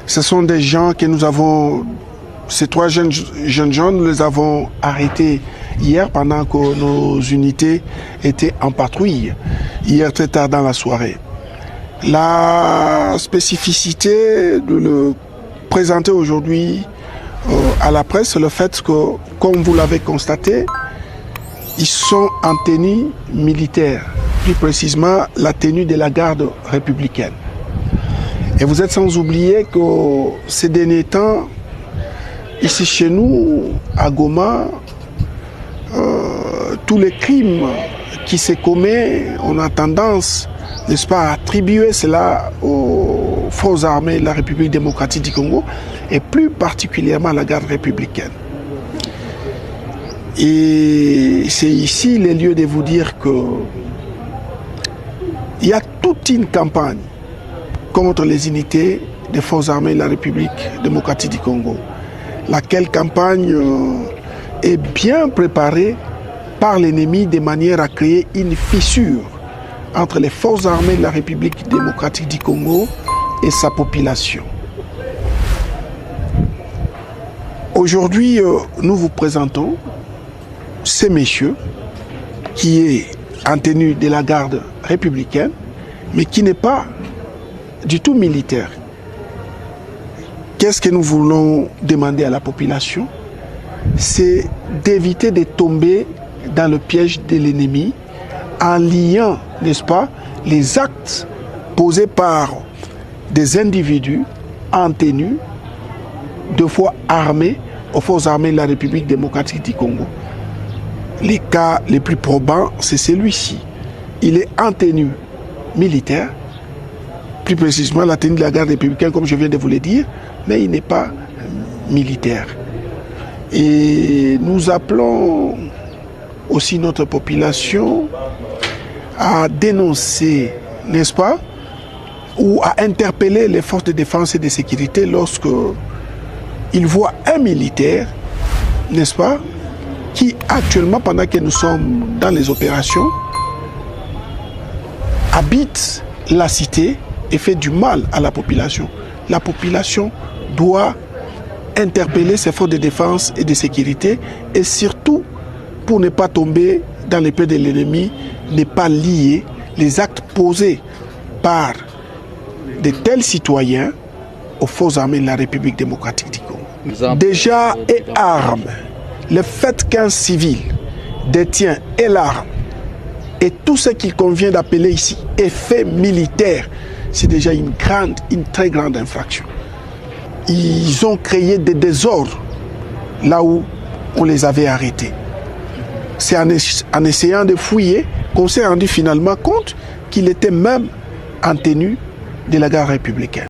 Ce sont des gens que nous avons, ces trois jeunes gens, nous les avons arrêtés hier pendant que nos unités étaient en patrouille, hier très tard dans la soirée. La spécificité de le présenter aujourd'hui à la presse, c'est le fait que, comme vous l'avez constaté, ils sont en tenue militaire, plus précisément la tenue de la garde républicaine. Et vous êtes sans oublier que ces derniers temps, ici chez nous, à Goma, tous les crimes qui se commettent, on a tendance, n'est-ce pas, à attribuer cela aux forces armées de la République démocratique du Congo et plus particulièrement à la garde républicaine. Et c'est ici le lieu de vous dire que il y a toute une campagne contre les unités des forces armées de la République démocratique du Congo. Laquelle campagne est bien préparée par l'ennemi de manière à créer une fissure entre les forces armées de la République démocratique du Congo et sa population. Aujourd'hui, nous vous présentons ces messieurs qui est en tenue de la garde républicaine, mais qui n'est pas du tout militaire. Qu'est-ce que nous voulons demander à la population? C'est d'éviter de tomber dans le piège de l'ennemi en liant, n'est-ce pas, les actes posés par des individus en tenue, deux fois armés, aux forces armées de la République démocratique du Congo. Les cas les plus probants, c'est celui-ci. Il est en tenue militaire, plus précisément la tenue de la garde républicaine, comme je viens de vous le dire, mais il n'est pas militaire. Et nous appelons aussi notre population à dénoncer, n'est-ce pas, ou à interpeller les forces de défense et de sécurité lorsque ils voient un militaire, n'est-ce pas, qui actuellement, pendant que nous sommes dans les opérations, habite la cité et fait du mal à la population. La population doit interpeller ses forces de défense et de sécurité et surtout, pour ne pas tomber dans les pieds de l'ennemi, ne pas lier les actes posés par de tels citoyens aux forces armées de la République démocratique du Congo. Déjà et armes, le fait qu'un civil détient et l'arme et tout ce qu'il convient d'appeler ici effet militaire, c'est déjà une très grande infraction. Ils ont créé des désordres là où on les avait arrêtés. C'est en essayant de fouiller qu'on s'est rendu finalement compte qu'il était même en tenue de la garde républicaine.